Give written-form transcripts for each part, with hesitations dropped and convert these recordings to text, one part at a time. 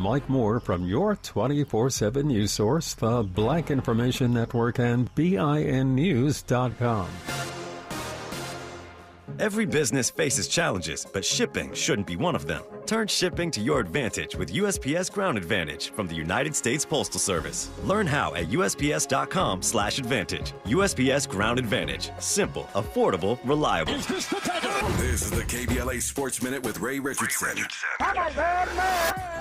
Mike Moore from your 24/7 news source, the Black Information Network, and BINnews.com. Every business faces challenges, but shipping shouldn't be one of them. Turn shipping to your advantage with USPS Ground Advantage from the United States Postal Service. Learn how at USPS.com/advantage. USPS Ground Advantage. Simple, affordable, reliable. This is the KBLA Sports Minute with Ray Richardson.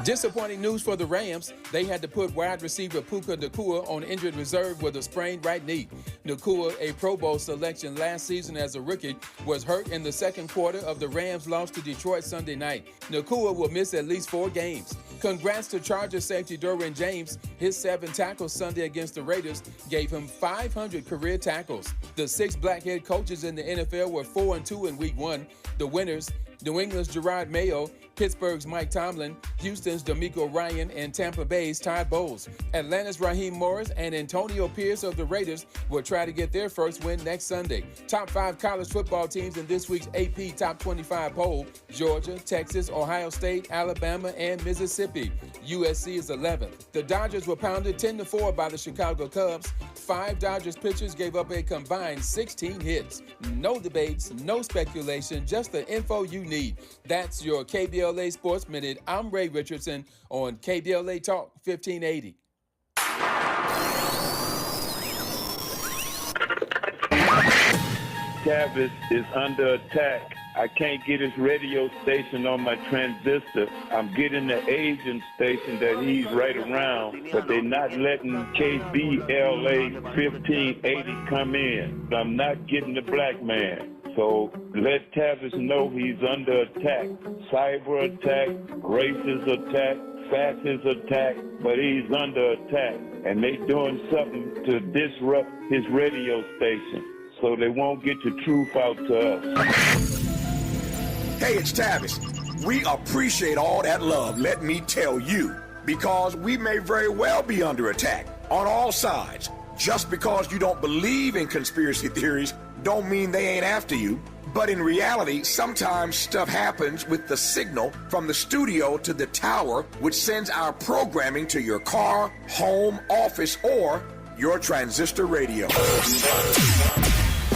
Disappointing news for the Rams. They had to put wide receiver Puka Nacua on injured reserve with a sprained right knee. Nacua, a Pro Bowl selection last season as a rookie, was hurt in the second quarter of the Rams' loss to Detroit Sunday night. Nacua will miss at least 4 games. Congrats to Chargers safety Derwin James. His 7 tackles Sunday against the Raiders gave him 500 career tackles. The 6 black head coaches in the NFL were 4-2 in Week 1. The winners, New England's Gerard Mayo, Pittsburgh's Mike Tomlin, Houston's D'Amico Ryan, and Tampa Bay's Todd Bowles. Atlanta's Raheem Morris and Antonio Pierce of the Raiders will try to get their first win next Sunday. Top 5 college football teams in this week's AP Top 25 poll: Georgia, Texas, Ohio State, Alabama, and Mississippi. USC is 11th. The Dodgers were pounded 10-4 by the Chicago Cubs. 5 Dodgers pitchers gave up a combined 16 hits. No debates, no speculation, just the info you need. That's your KBLA Sports Minute. I'm Ray Richardson on KBLA Talk 1580. Tavis is under attack. I can't get his radio station on my transistor. I'm getting the Asian station that he's right around, but they're not letting KBLA 1580 come in. I'm not getting the black man. So let Tavis know he's under attack. Cyber attack, racist attack, fascist attack, but he's under attack. And they doing something to disrupt his radio station so they won't get the truth out to us. Hey, it's Tavis. We appreciate all that love, let me tell you, because we may very well be under attack on all sides. Just because you don't believe in conspiracy theories don't mean they ain't after you. But in reality, sometimes stuff happens with the signal from the studio to the tower, which sends our programming to your car, home, office, or your transistor radio.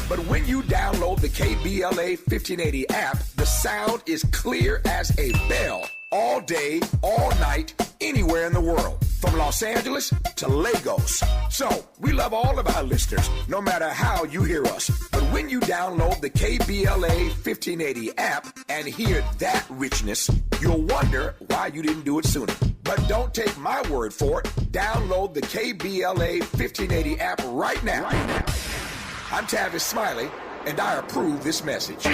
But when you download the KBLA 1580 app, the sound is clear as a bell. All day, all night, anywhere in the world. From Los Angeles to Lagos. So, we love all of our listeners, no matter how you hear us. But when you download the KBLA 1580 app and hear that richness, you'll wonder why you didn't do it sooner. But don't take my word for it. Download the KBLA 1580 app right now. I'm Tavis Smiley, and I approve this message.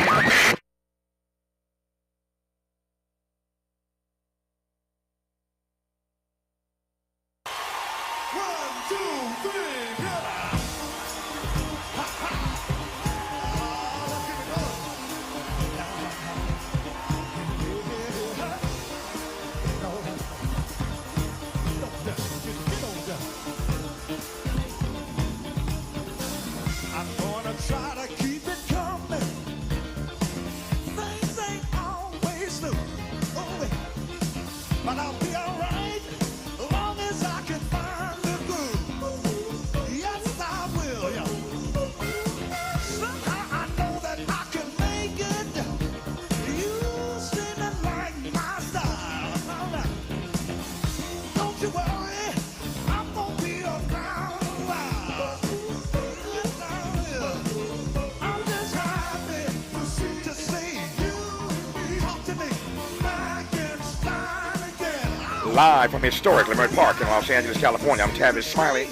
Live from historic Leimert Park in Los Angeles, California, I'm Tavis Smiley,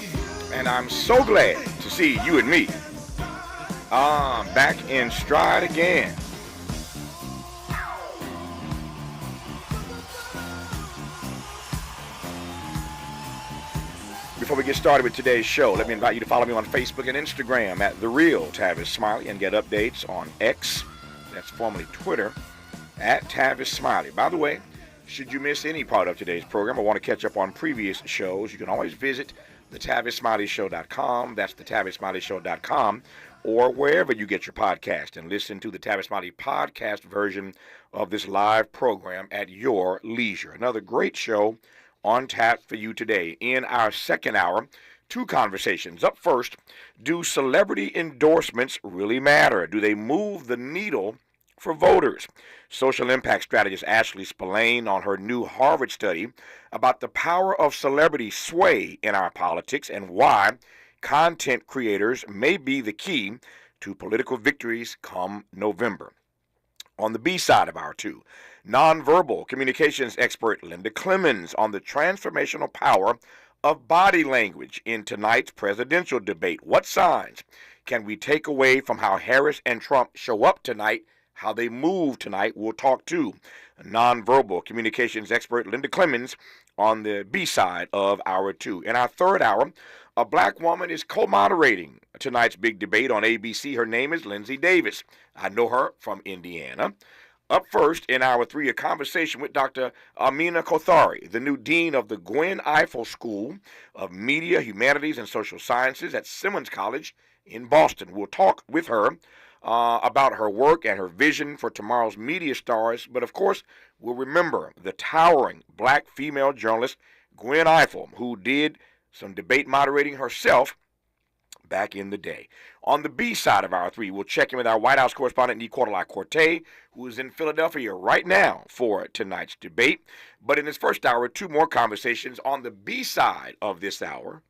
and I'm so glad to see you and me back in stride again. Before we get started with today's show, let me invite you to follow me on Facebook and Instagram at The Real Tavis Smiley and get updates on X, that's formerly Twitter, at Tavis Smiley. By the way, should you miss any part of today's program or want to catch up on previous shows, you can always visit thetavissmileyshow.com. That's thetavissmileyshow.com, or wherever you get your podcast, and listen to the Tavis Smiley podcast version of this live program at your leisure. Another great show on tap for you today. In our second hour, two conversations. Up first, do celebrity endorsements really matter? Do they move the needle for voters? Social impact strategist Ashley Spillane on her new Harvard study about the power of celebrity sway in our politics and why content creators may be the key to political victories come November. On the B side of our two, nonverbal communications expert Linda Clemens on the transformational power of body language in tonight's presidential debate. What signs can we take away from how Harris and Trump show up tonight, how they move tonight? We'll talk to nonverbal communications expert Linda Clemens on the B side of hour two. In our third hour, a black woman is co-moderating tonight's big debate on ABC. Her name is Lindsay Davis. I know her from Indiana. Up first in hour three, a conversation with Dr. Amina Kothari, the new dean of the Gwen Ifill School of Media, Humanities, and Social Sciences at Simmons College in Boston. We'll talk with her about her work and her vision for tomorrow's media stars. But of course, we'll remember the towering black female journalist Gwen Ifill, who did some debate moderating herself back in the day. On the B side of hour three, we'll check in with our White House correspondent, Nicolai Corte, who is in Philadelphia right now for tonight's debate. But in this first hour, two more conversations on the B side of this hour.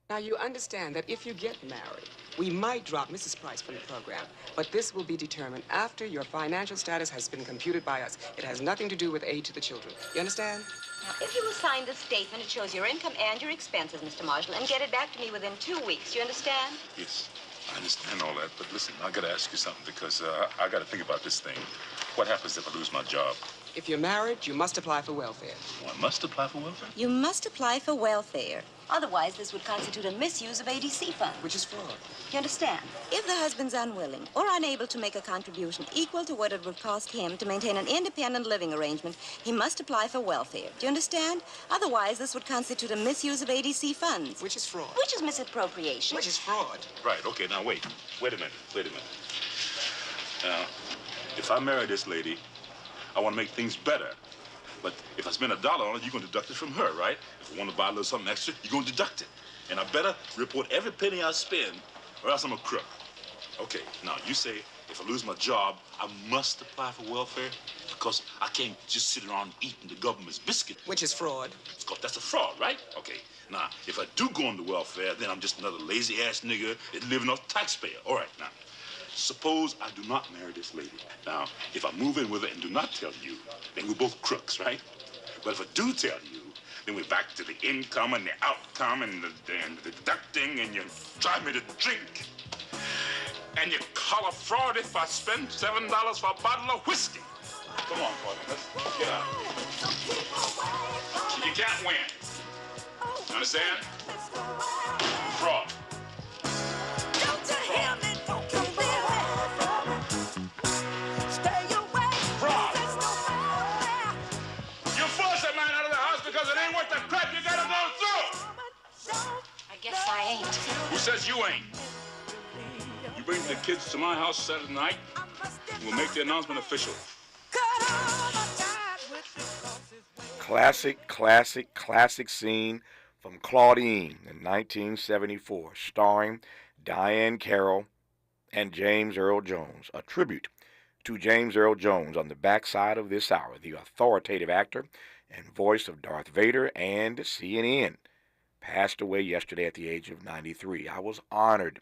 Now, you understand that if you get married, we might drop Mrs. Price from the program, but this will be determined after your financial status has been computed by us. It has nothing to do with aid to the children. You understand? Now, if you will sign this statement, it shows your income and your expenses, Mr. Marshall, and get it back to me within 2 weeks. You understand? Yes, I understand all that, but listen, I gotta ask you something because I gotta think about this thing. What happens if I lose my job? If you're married, you must apply for welfare. Oh, I must apply for welfare? You must apply for welfare. Otherwise, this would constitute a misuse of ADC funds. Which is fraud. You understand? If the husband's unwilling or unable to make a contribution equal to what it would cost him to maintain an independent living arrangement, he must apply for welfare. Do you understand? Otherwise, this would constitute a misuse of ADC funds. Which is fraud. Which is misappropriation. Which is fraud. Right, okay, now wait a minute. Now, if I marry this lady, I want to make things better. But if I spend $1 on it, you're going to deduct it from her, right? If I want to buy a little something extra, you're going to deduct it. And I better report every penny I spend, or else I'm a crook. Okay, now you say if I lose my job, I must apply for welfare because I can't just sit around eating the government's biscuit. Which is fraud. That's a fraud, right? Okay, now, if I do go into welfare, then I'm just another lazy-ass nigger living off taxpayer. All right, now. Suppose I do not marry this lady. Now, if I move in with her and do not tell you, then we're both crooks, right? But if I do tell you, then we're back to the income and the outcome and the deducting, and you drive me to drink. And you call a fraud if I spend $7 for a bottle of whiskey. Come on, partner, let's get out. You can't win. You understand? Fraud. Don't you hear me? Don't you feel me? Stay away. Fraud. There's nowhere. You force a man out of the house because it ain't worth the crap you gotta go through. I guess I ain't. Who says you ain't? You bring the kids to my house Saturday night, and we'll make the announcement official. Classic scene from Claudine in 1974, starring Diane Carroll and James Earl Jones. A tribute to James Earl Jones on the backside of this hour, the authoritative actor and voice of Darth Vader and CNN. Passed away yesterday at the age of 93. I was honored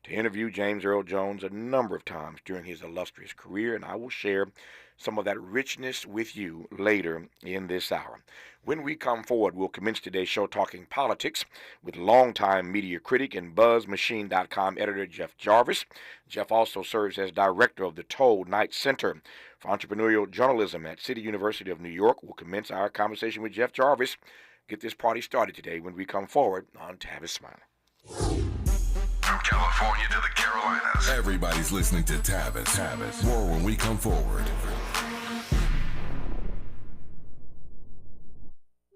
to interview James Earl Jones a number of times during his illustrious career, and I will share some of that richness with you later in this hour. When we come forward, we'll commence today's show talking politics with longtime media critic and BuzzMachine.com editor Jeff Jarvis. Jeff also serves as director of the Toll Knight Center for Entrepreneurial Journalism at City University of New York. We'll commence our conversation with Jeff Jarvis. Get this party started today when we come forward on Tavis Smiley. From California to the Carolinas. Everybody's listening to Tavis. More when we come forward.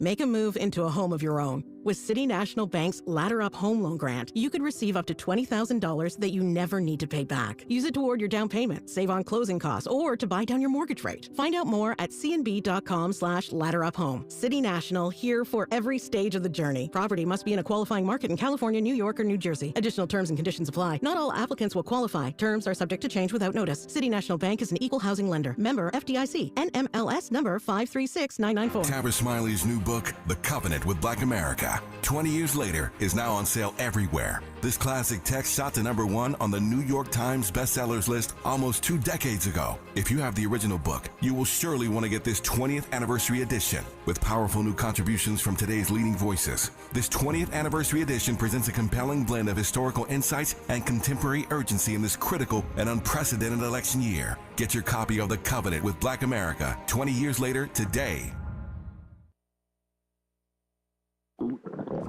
Make a move into a home of your own. With City National Bank's Ladder Up Home Loan Grant, you could receive up to $20,000 that you never need to pay back. Use it toward your down payment, save on closing costs, or to buy down your mortgage rate. Find out more at cnb.com/ladderuphome. City National, here for every stage of the journey. Property must be in a qualifying market in California, New York, or New Jersey. Additional terms and conditions apply. Not all applicants will qualify. Terms are subject to change without notice. City National Bank is an equal housing lender. Member FDIC. NMLS number 536994. Tavis Smiley's new book, The Covenant with Black America, 20 years later, is now on sale everywhere. This classic text shot to #1 on the New York Times bestsellers list almost 2 decades ago. If you have the original book, you will surely want to get this 20th anniversary edition with powerful new contributions from today's leading voices. This 20th anniversary edition presents a compelling blend of historical insights and contemporary urgency in this critical and unprecedented election year. Get your copy of The Covenant with Black America 20 years later today.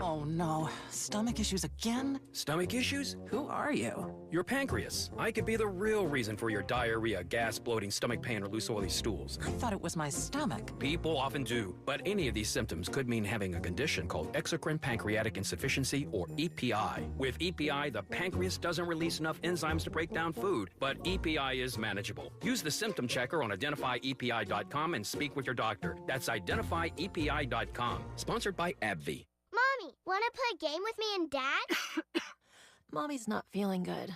Oh no, stomach issues again? Stomach issues? Who are you? Your pancreas. I could be the real reason for your diarrhea, gas, bloating, stomach pain, or loose oily stools. I thought it was my stomach. People often do, but any of these symptoms could mean having a condition called exocrine pancreatic insufficiency, or EPI. With EPI, the pancreas doesn't release enough enzymes to break down food, but EPI is manageable. Use the symptom checker on identifyepi.com and speak with your doctor. That's identifyepi.com. Sponsored by AbbVie. Mommy, want to play a game with me and Dad? Mommy's not feeling good.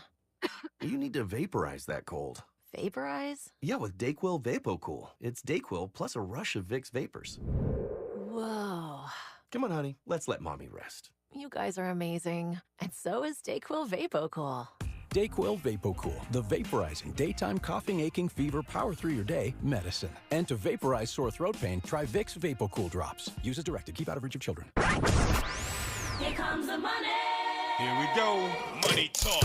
You need to vaporize that cold. Vaporize? Yeah, with Dayquil VapoCool. It's Dayquil plus a rush of Vicks vapors. Whoa. Come on, honey. Let's let Mommy rest. You guys are amazing. And so is Dayquil VapoCool. Dayquil VapoCool, the vaporizing daytime coughing, aching, fever, power through your day medicine. And to vaporize sore throat pain, try Vicks VapoCool drops. Use as directed. Keep out of reach of children. Here comes the money. Here we go. Money talk.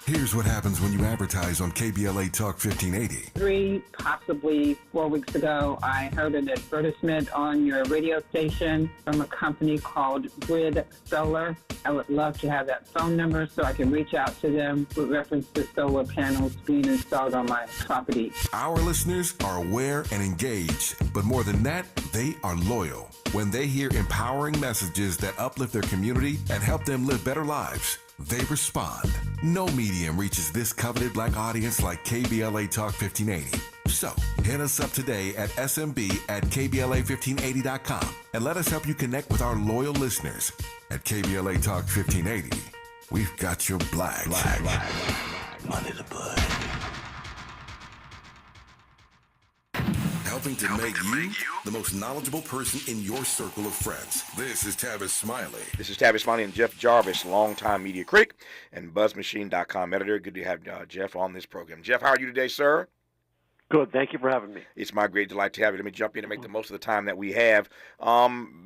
Here's what happens when you advertise on KBLA Talk 1580. 3, possibly 4 weeks ago, I heard an advertisement on your radio station from a company called Grid Solar. I would love to have that phone number so I can reach out to them with reference to solar panels being installed on my property. Our listeners are aware and engaged, but more than that, they are loyal. When they hear empowering messages that uplift their community and help them live better lives, they respond. No medium reaches this coveted Black audience like KBLA Talk 1580. So, hit us up today at smb@kbla1580.com and let us help you connect with our loyal listeners. At KBLA Talk 1580, we've got your black. Money to put. Helping to make you the most knowledgeable person in your circle of friends. This is Tavis Smiley. This is Tavis Smiley and Jeff Jarvis, longtime media critic and BuzzMachine.com editor. Good to have Jeff on this program. Jeff, how are you today, sir? Good. Thank you for having me. It's my great delight to have you. Let me jump in and make the most of the time that we have.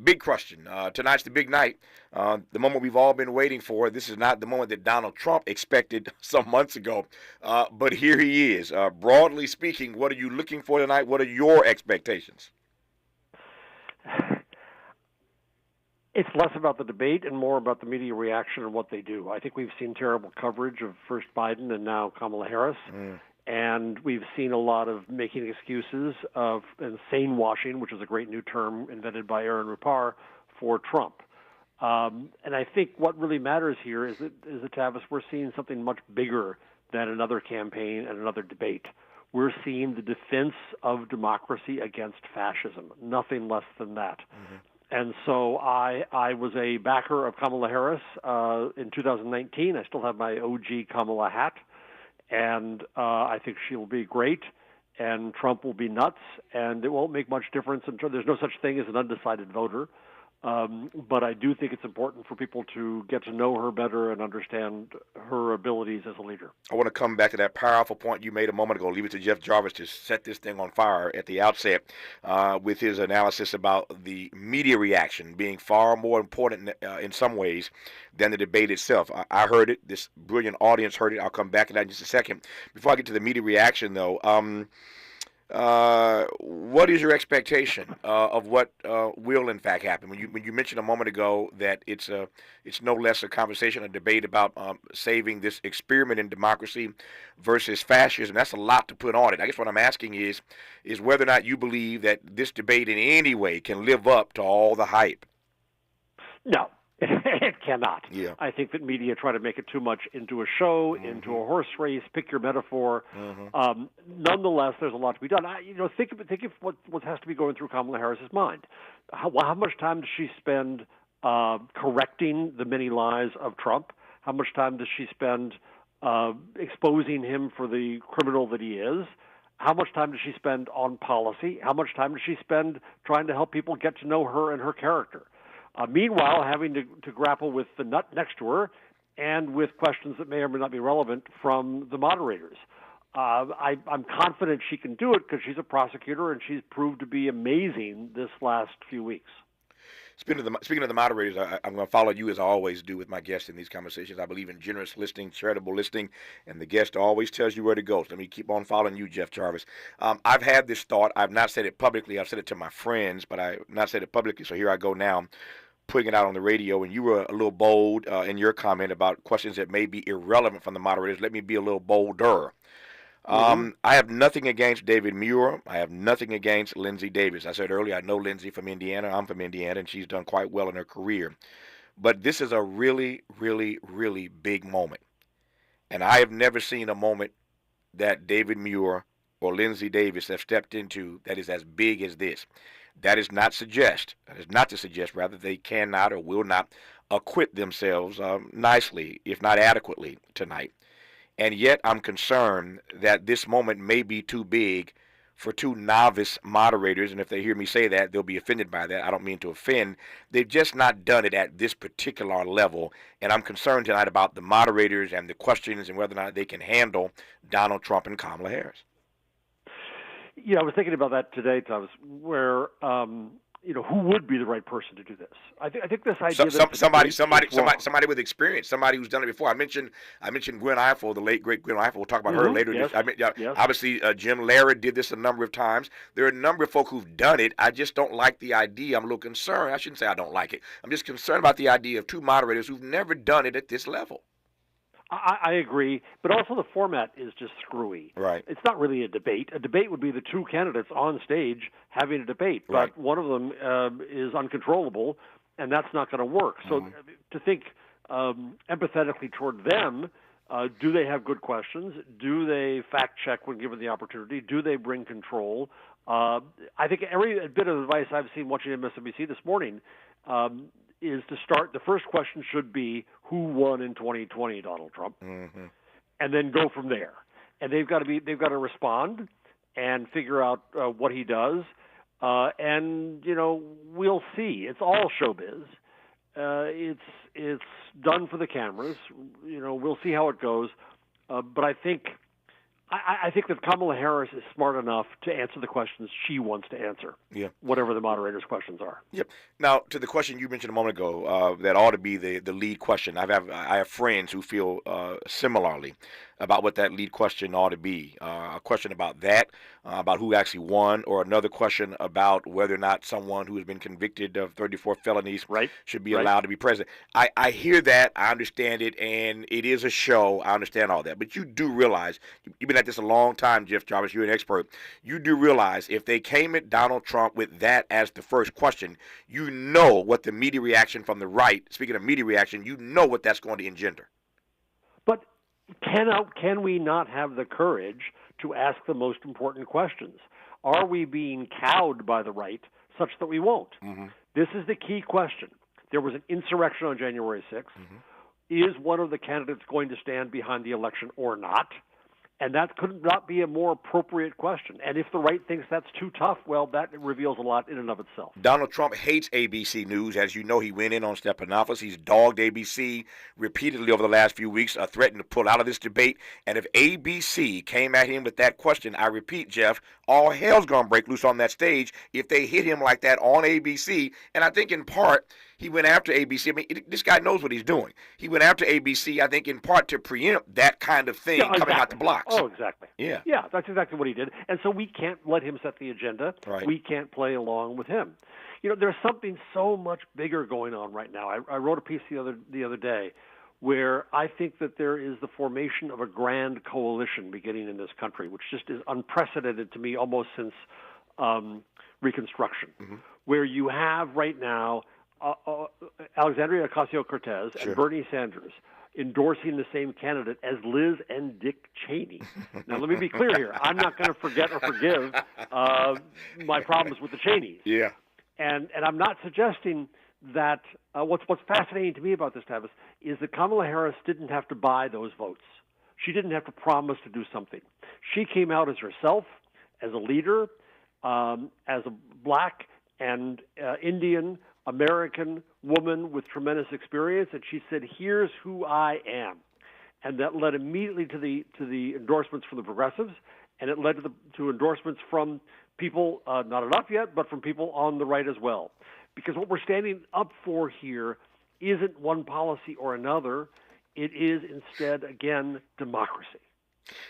Big question. Tonight's the big night. The moment we've all been waiting for. This is not the moment that Donald Trump expected some months ago. But here he is. Broadly speaking, what are you looking for tonight? What are your expectations? It's less about the debate and more about the media reaction and what they do. I think we've seen terrible coverage of first Biden and now Kamala Harris. And we've seen a lot of making excuses of insane washing, which is a great new term invented by Aaron Rupar, for Trump. And I think what really matters here is that Tavis, we're seeing something much bigger than another campaign and another debate. We're seeing the defense of democracy against fascism, nothing less than that. And so I was a backer of Kamala Harris in 2019. I still have my OG Kamala hat. And I think she'll be great, and Trump will be nuts, and it won't make much difference. There's no such thing as an undecided voter. But I do think it's important for people to get to know her better and understand her abilities as a leader. I want to come back to that powerful point you made a moment ago. Leave it to Jeff Jarvis to set this thing on fire at the outset with his analysis about the media reaction being far more important in some ways than the debate itself. I heard it. This brilliant audience heard it. I'll come back to that in just a second. Before I get to the media reaction, though, What is your expectation of what will in fact happen? When you mentioned a moment ago that it's no less a conversation, a debate about saving this experiment in democracy versus fascism. That's a lot to put on it. I guess what I'm asking is whether or not you believe that this debate in any way can live up to all the hype. No. It cannot. Yeah. I think that media try to make it too much into a show, into a horse race. Pick your metaphor. Nonetheless, there's a lot to be done. Think of what has to be going through Kamala Harris's mind. How much time does she spend correcting the many lies of Trump? How much time does she spend exposing him for the criminal that he is? How much time does she spend on policy? How much time does she spend trying to help people get to know her and her character? Meanwhile, having to grapple with the nut next to her and with questions that may or may not be relevant from the moderators. I'm confident she can do it because she's a prosecutor and she's proved to be amazing this last few weeks. Speaking of the moderators, I'm going to follow you as I always do with my guests in these conversations. I believe in generous listening, charitable listening, and the guest always tells you where to go. So let me keep on following you, Jeff Jarvis. I've had this thought. I've not said it publicly. I've said it to my friends, but I've not said it publicly. So here I go now, putting it out on the radio. And you were a little bold in your comment about questions that may be irrelevant from the moderators. Let me be a little bolder. I have nothing against David Muir. I have nothing against Lindsey Davis. I said earlier, I know Lindsey from Indiana. I'm from Indiana, and she's done quite well in her career. But this is a really, really, really big moment. And I have never seen a moment that David Muir or Lindsey Davis have stepped into that is as big as this. That is not to suggest, rather, they cannot or will not acquit themselves nicely, if not adequately, tonight. And yet I'm concerned that this moment may be too big for two novice moderators. And if they hear me say that, they'll be offended by that. I don't mean to offend. They've just not done it at this particular level. And I'm concerned tonight about the moderators and the questions and whether or not they can handle Donald Trump and Kamala Harris. Yeah, I was thinking about that today, Tavis, where who would be the right person to do this? I think this idea somebody with experience, somebody who's done it before. I mentioned Gwen Ifill, the late great Gwen Ifill. We'll talk about her later. Yes. Obviously, Jim Lehrer did this a number of times. There are a number of folk who've done it. I just don't like the idea. I'm a little concerned. I shouldn't say I don't like it. I'm just concerned about the idea of two moderators who've never done it at this level. I agree, but also the format is just screwy. Right. It's not really a debate. A debate would be the two candidates on stage having a debate, but one of them is uncontrollable, and that's not going to work. So to think empathetically toward them, do they have good questions? Do they fact-check when given the opportunity? Do they bring control? I think every bit of advice I've seen watching MSNBC this morning is to start. The first question should be, who won in 2020, Donald Trump, and then go from there. And they've got to respond and figure out what he does. And we'll see. It's all showbiz. It's done for the cameras. We'll see how it goes. But I think that Kamala Harris is smart enough to answer the questions she wants to answer. Yeah. Whatever the moderator's questions are. Yep. Now, to the question you mentioned a moment ago, that ought to be the lead question. I have friends who feel similarly about what that lead question ought to be. A question about that, about who actually won, or another question about whether or not someone who has been convicted of 34 felonies should be allowed to be president. I hear that. I understand it, and it is a show. I understand all that. But you do realize, you've been at this a long time, Jeff Jarvis, you're an expert. You do realize if they came at Donald Trump with that as the first question, you know what the media reaction from the right, speaking of media reaction, you know what that's going to engender. But can we not have the courage to ask the most important questions? Are we being cowed by the right such that we won't? This is the key question. There was an insurrection on January 6th. Is one of the candidates going to stand behind the election or not? And that could not be a more appropriate question. And if the right thinks that's too tough, well, that reveals a lot in and of itself. Donald Trump hates ABC News. As you know, he went in on Stephanopoulos. He's dogged ABC repeatedly over the last few weeks, threatened to pull out of this debate. And if ABC came at him with that question, I repeat, Jeff, all hell's going to break loose on that stage if they hit him like that on ABC. And I think in part, He went after ABC. I mean, this guy knows what he's doing. He went after ABC, I think, in part to preempt that kind of thing coming out the blocks. Oh, exactly. Yeah. Yeah, that's exactly what he did. And so we can't let him set the agenda. Right. We can't play along with him. You know, there's something so much bigger going on right now. I wrote a piece the other day where I think that there is the formation of a grand coalition beginning in this country, which just is unprecedented to me almost since Reconstruction, where you have right now Alexandria Ocasio-Cortez and Bernie Sanders endorsing the same candidate as Liz and Dick Cheney. Now, let me be clear here. I'm not going to forget or forgive my problems with the Cheneys. Yeah. And I'm not suggesting that what's fascinating to me about this, Tavis, is that Kamala Harris didn't have to buy those votes. She didn't have to promise to do something. She came out as herself, as a leader, as a black and Indian American woman with tremendous experience, and she said, "Here's who I am," and that led immediately to the endorsements from the progressives, and it led to endorsements from people, not enough yet, but from people on the right as well. Because what we're standing up for here isn't one policy or another. It is instead, again, democracy.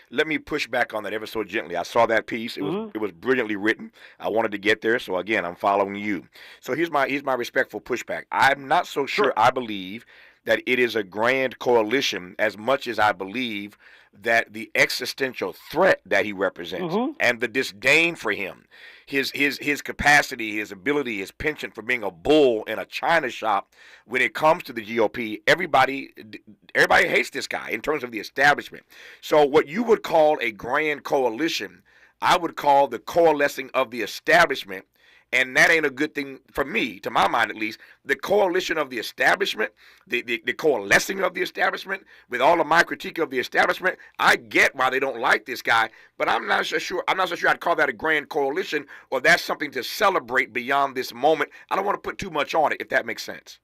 Let me push back on that ever so gently. I saw that piece. It was brilliantly written. I wanted to get there, so again, I'm following you. So here's my respectful pushback. I'm not so sure I believe that it is a grand coalition as much as I believe that the existential threat that he represents and the disdain for him, his capacity, his ability, his penchant for being a bull in a china shop when it comes to the GOP, everybody hates this guy in terms of the establishment. So what you would call a grand coalition, I would call the coalescing of the establishment. And that ain't a good thing for me, to my mind at least. The coalition of the establishment, the coalescing of the establishment, with all of my critique of the establishment, I get why they don't like this guy, but I'm not so sure I'd call that a grand coalition or that's something to celebrate beyond this moment. I don't want to put too much on it, if that makes sense.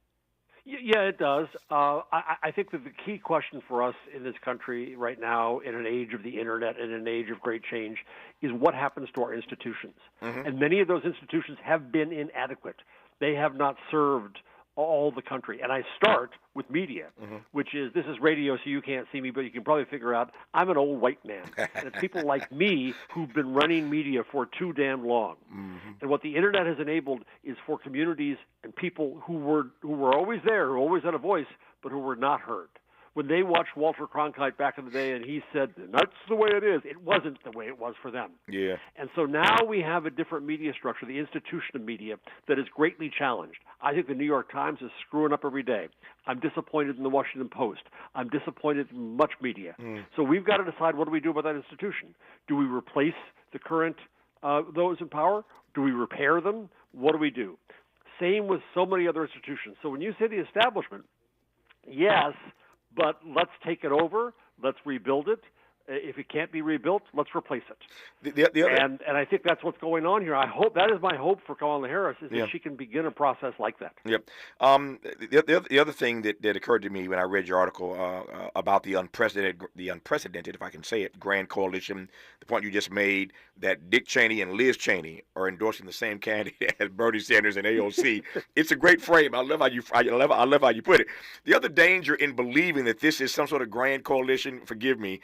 Yeah, it does. I think that the key question for us in this country right now, in an age of the internet and an age of great change, is what happens to our institutions. And many of those institutions have been inadequate. They have not served all the country. And I start with media, which is, this is radio, so you can't see me, but you can probably figure out I'm an old white man. And it's people like me who've been running media for too damn long. And what the internet has enabled is for communities and people who were always there, who always had a voice, but who were not heard. When they watched Walter Cronkite back in the day and he said, that's the way it is, it wasn't the way it was for them. Yeah. And so now we have a different media structure, the institution of media, that is greatly challenged. I think the New York Times is screwing up every day. I'm disappointed in the Washington Post. I'm disappointed in much media. So we've got to decide, what do we do about that institution? Do we replace the current those in power? Do we repair them? What do we do? Same with so many other institutions. So when you say the establishment, yes, but let's take it over. Let's rebuild it. If it can't be rebuilt, let's replace it. And I think that's what's going on here. I hope that is my hope for Kamala Harris is that she can begin a process like that. Yep. The other thing that occurred to me when I read your article about the unprecedented, if I can say it, grand coalition, the point you just made that Dick Cheney and Liz Cheney are endorsing the same candidate as Bernie Sanders and AOC. It's a great frame. I love how you put it. The other danger in believing that this is some sort of grand coalition, forgive me,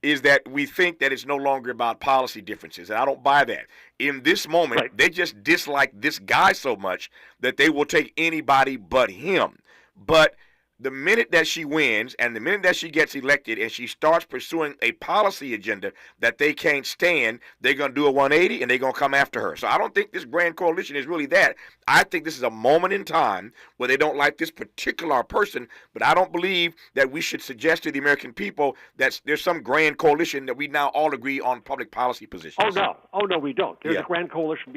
is that we think that it's no longer about policy differences, and I don't buy that. In this moment, they just dislike this guy so much that they will take anybody but him. But the minute that she wins and the minute that she gets elected and she starts pursuing a policy agenda that they can't stand, they're going to do a 180 and they're going to come after her. So I don't think this grand coalition is really that. I think this is a moment in time where they don't like this particular person, but I don't believe that we should suggest to the American people that there's some grand coalition that we now all agree on public policy positions. Oh, no, we don't. There's a grand coalition.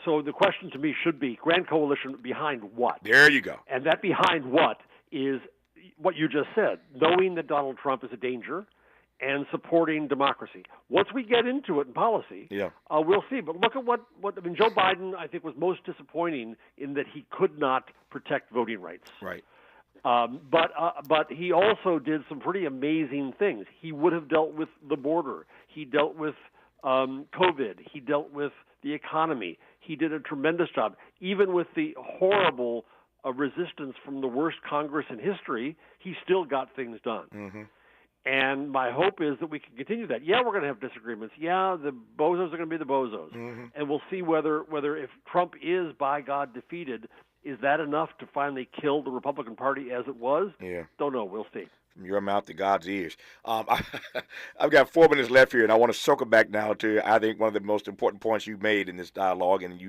So the question to me should be, grand coalition behind what? There you go. And that behind what is what you just said, knowing that Donald Trump is a danger and supporting democracy. Once we get into it in policy, we'll see. But look at what Joe Biden, I think, was most disappointing in that he could not protect voting rights. Right. But he also did some pretty amazing things. He would have dealt with the border. He dealt with COVID. He dealt with the economy. He did a tremendous job, even with the horrible a resistance from the worst Congress in history, he still got things done. Mm-hmm. And my hope is that we can continue that. Yeah, we're going to have disagreements. Yeah, the bozos are going to be the bozos. Mm-hmm. And we'll see whether if Trump is, by God, defeated, is that enough to finally kill the Republican Party as it was? Yeah. Don't know. We'll see. From your mouth to God's ears. I've got 4 minutes left here, and I want to circle back now to, I think, one of the most important points you made in this dialogue, and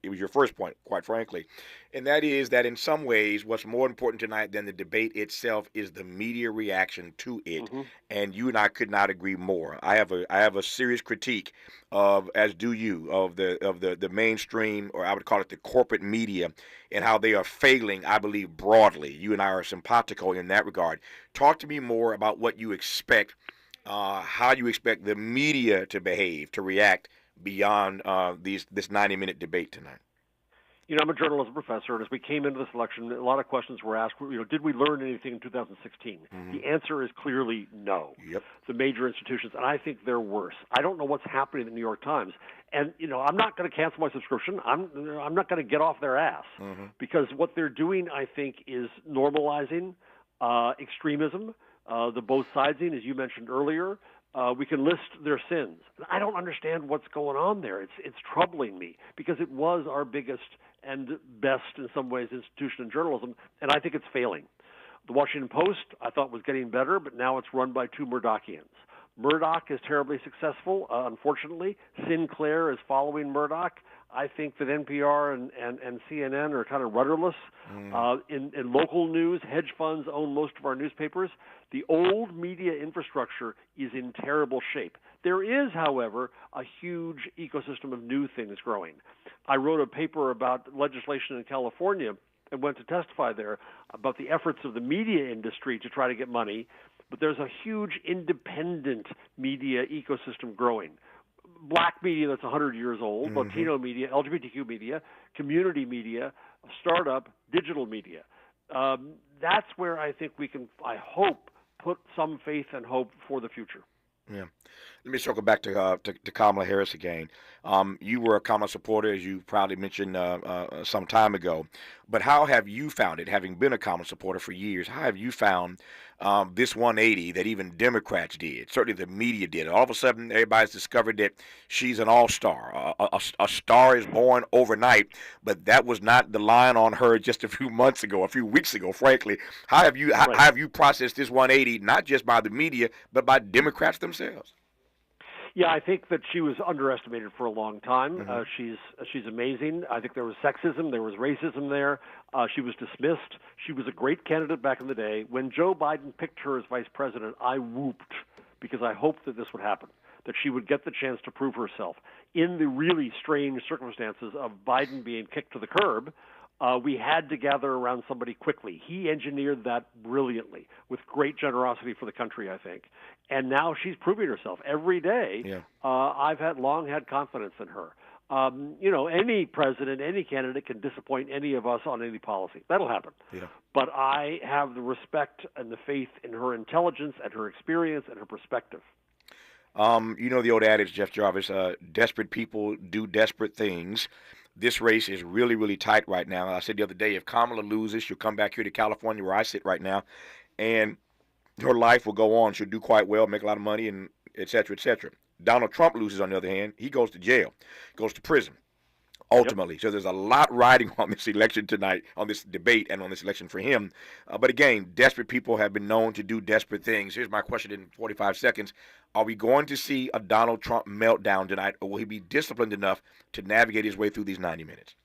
it was your first point, quite frankly, and that is that in some ways what's more important tonight than the debate itself is the media reaction to it, Mm-hmm. and you and I could not agree more. I have a serious critique of, as do you, of the mainstream, or I would call it the corporate media, and how they are failing, I believe, broadly. You and I are simpatico in that regard. Talk to me more about what you expect, how you expect the media to behave, to react beyond this 90-minute debate tonight. You know, I'm a journalism professor, and as we came into this election, a lot of questions were asked. Did we learn anything in 2016? Mm-hmm. The answer is clearly no. Yep. The major institutions, and I think they're worse. I don't know what's happening in the New York Times, and I'm not going to cancel my subscription. I'm not going to get off their ass, Mm-hmm. because what they're doing, I think, is normalizing extremism, the both sidesing, as you mentioned earlier. We can list their sins. I don't understand what's going on there. It's troubling me, because it was our biggest and best, in some ways, institution in journalism, and I think it's failing. The Washington Post, I thought, was getting better, but now it's run by two Murdochians. Murdoch is terribly successful, unfortunately. Sinclair is following Murdoch. I think that NPR and CNN are kind of rudderless. In local news, hedge funds own most of our newspapers. The old media infrastructure is in terrible shape. There is, however, a huge ecosystem of new things growing. I wrote a paper about legislation in California and went to testify there about the efforts of the media industry to try to get money, but there's a huge independent media ecosystem growing. Black media that's 100 years old, Mm-hmm. Latino media, LGBTQ media, community media, startup, digital media. That's where I think we can, I hope, put some faith and hope for the future. Yeah. Let me circle back to Kamala Harris again. You were a Kamala supporter, as you proudly mentioned some time ago. But how have you found it, having been a Kamala supporter for years, how have you found this 180 that even Democrats did? Certainly the media did. All of a sudden, everybody's discovered that she's an all-star. A star is born overnight, but that was not the line on her just a few weeks ago, frankly. How have you processed this 180, not just by the media, but by Democrats themselves? Yeah, I think that she was underestimated for a long time. Mm-hmm. She's amazing. I think there was sexism, there was racism there. She was dismissed. She was a great candidate back in the day. When Joe Biden picked her as vice president, I whooped, because I hoped that this would happen, that she would get the chance to prove herself. In the really strange circumstances of Biden being kicked to the curb, we had to gather around somebody quickly. He engineered that brilliantly, with great generosity for the country, I think. And now she's proving herself every day. Yeah. I've long had confidence in her. Any president, any candidate can disappoint any of us on any policy. That'll happen. Yeah. But I have the respect and the faith in her intelligence and her experience and her perspective. You know the old adage, Jeff Jarvis, desperate people do desperate things. This race is really, really tight right now. I said the other day, if Kamala loses, she'll come back here to California where I sit right now, and her life will go on. She'll do quite well, make a lot of money, and et cetera, et cetera. Donald Trump loses, on the other hand. He goes to jail, goes to prison, ultimately. Yep. So there's a lot riding on this election tonight, on this debate, and on this election for him. But again, desperate people have been known to do desperate things. Here's my question in 45 seconds. Are we going to see a Donald Trump meltdown tonight, or will he be disciplined enough to navigate his way through these 90 minutes?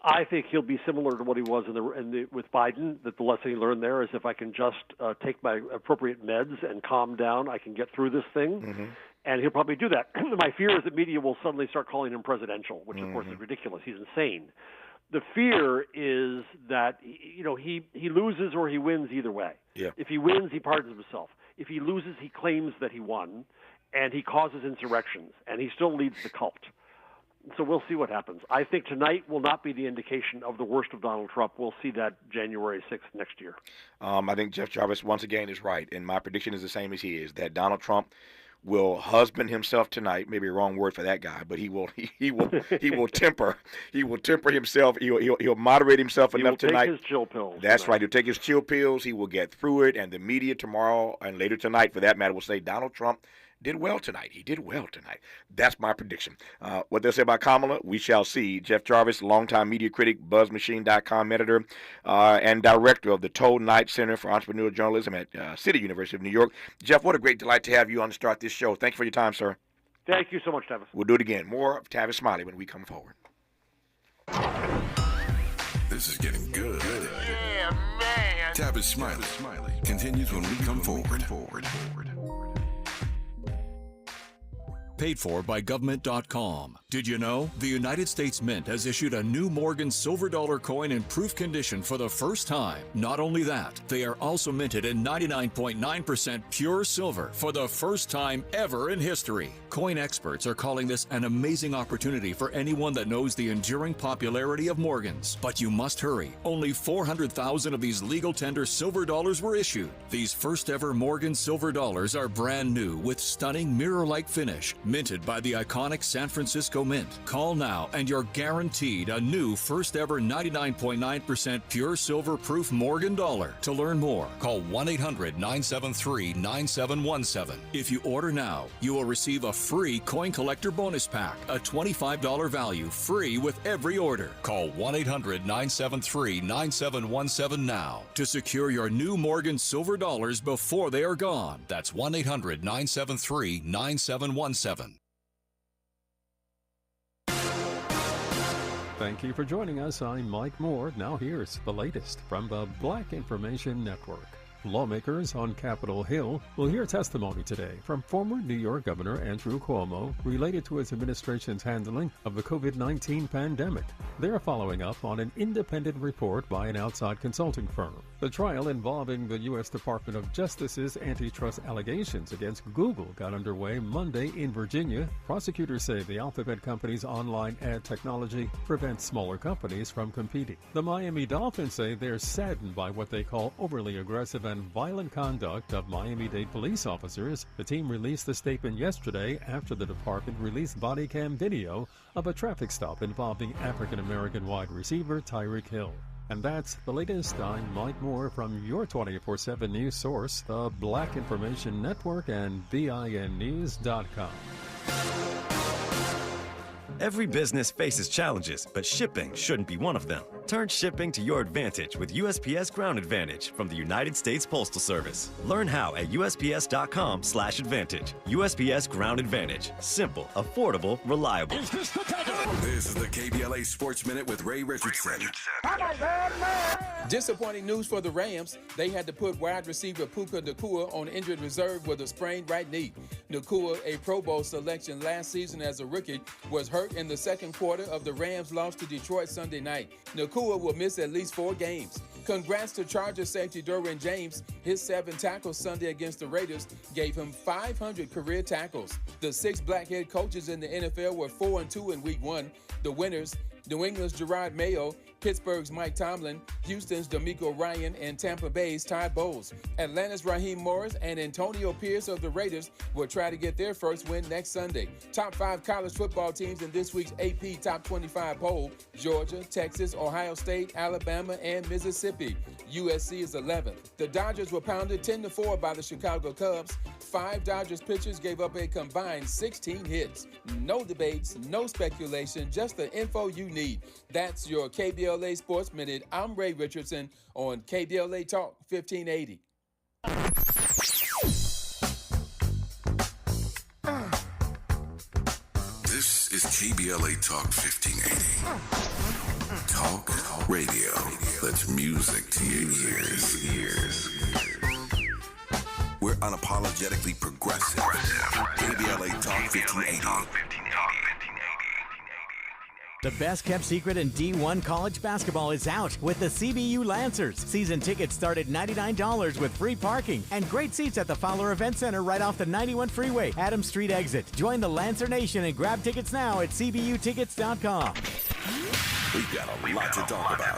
I think he'll be similar to what he was with Biden, that the lesson he learned there is if I can just take my appropriate meds and calm down, I can get through this thing. Mm-hmm. And he'll probably do that. My fear is that media will suddenly start calling him presidential, which, of course, is ridiculous. He's insane. The fear is that, he loses or he wins either way. Yeah. If he wins, he pardons himself. If he loses, he claims that he won, and he causes insurrections, and he still leads the cult. So we'll see what happens. I think tonight will not be the indication of the worst of Donald Trump. We'll see that January 6th next year. I think Jeff Jarvis, once again, is right, and my prediction is the same as he is, that Donald Trump will husband himself tonight. Maybe a wrong word for that guy, but he will temper himself. He'll moderate himself enough tonight. He'll take his chill pills. That's right. He'll take his chill pills. He will get through it, and the media tomorrow and later tonight, for that matter, will say Donald Trump did well tonight. He did well tonight. That's my prediction. What they'll say about Kamala, we shall see. Jeff Jarvis, longtime media critic, BuzzMachine.com editor, and director of the Toll Knight Center for Entrepreneurial Journalism at City University of New York. Jeff, what a great delight to have you on to start this show. Thank you for your time, sir. Thank you so much, Tavis. We'll do it again. More of Tavis Smiley when we come forward. This is getting good. Yeah, man. Tavis Smiley continues when we come forward. Paid for by government.com. Did you know? The United States Mint has issued a new Morgan silver dollar coin in proof condition for the first time. Not only that, they are also minted in 99.9% pure silver for the first time ever in history. Coin experts are calling this an amazing opportunity for anyone that knows the enduring popularity of Morgans. But you must hurry. Only 400,000 of these legal tender silver dollars were issued. These first ever Morgan silver dollars are brand new with stunning mirror-like finish, minted by the iconic San Francisco Mint. Call now and you're guaranteed a new first ever 99.9% pure silver proof Morgan dollar. To learn more, call 1-800-973-9717. If you order now, you will receive a free coin collector bonus pack, a $25 value, free with every order. Call 1-800-973-9717 now to secure your new Morgan silver dollars before they are gone. That's 1-800-973-9717. Thank you for joining us. I'm Mike Moore. Now here's the latest from the Black Information Network. Lawmakers on Capitol Hill will hear testimony today from former New York Governor Andrew Cuomo related to his administration's handling of the COVID-19 pandemic. They're following up on an independent report by an outside consulting firm. The trial involving the U.S. Department of Justice's antitrust allegations against Google got underway Monday in Virginia. Prosecutors say the Alphabet company's online ad technology prevents smaller companies from competing. The Miami Dolphins say they're saddened by what they call overly aggressive and violent conduct of Miami-Dade police officers. The team released a statement yesterday after the department released body cam video of a traffic stop involving African-American wide receiver Tyreek Hill. And that's the latest. I'm Mike Moore from your 24/7 news source, the Black Information Network and BINnews.com. Every business faces challenges, but shipping shouldn't be one of them. Turn shipping to your advantage with USPS Ground Advantage from the United States Postal Service. Learn how at USPS.com/advantage. USPS Ground Advantage. Simple, affordable, reliable. This is the KBLA Sports Minute with Ray Richardson. Disappointing news for the Rams. They had to put wide receiver Puka Nacua on injured reserve with a sprained right knee. Nacua, a Pro Bowl selection last season as a rookie, was hurt in the second quarter of the Rams' loss to Detroit Sunday night. Nacua will miss at least 4 games. Congrats to Chargers safety Derwin James. His 7 tackles Sunday against the Raiders gave him 500 career tackles. The 6 black head coaches in the NFL were 4-2 in Week 1. The winners, New England's Gerard Mayo, Pittsburgh's Mike Tomlin, Houston's D'Amico Ryan, and Tampa Bay's Todd Bowles. Atlanta's Raheem Morris and Antonio Pierce of the Raiders will try to get their first win next Sunday. Top 5 college football teams in this week's AP Top 25 poll: Georgia, Texas, Ohio State, Alabama, and Mississippi. USC is 11th. The Dodgers were pounded 10-4 by the Chicago Cubs. 5 Dodgers pitchers gave up a combined 16 hits. No debates, no speculation, just the info you need. That's your KBLA Sports Minute. I'm Ray Richardson on KBLA Talk 1580. This is KBLA Talk 1580. Talk radio. That's music to your ears. We're unapologetically progressive. KBLA Talk 1580. The best-kept secret in D1 college basketball is out with the CBU Lancers. Season tickets start at $99 with free parking and great seats at the Fowler Event Center right off the 91 freeway, Adams Street exit. Join the Lancer Nation and grab tickets now at cbutickets.com. We've got a lot to talk about.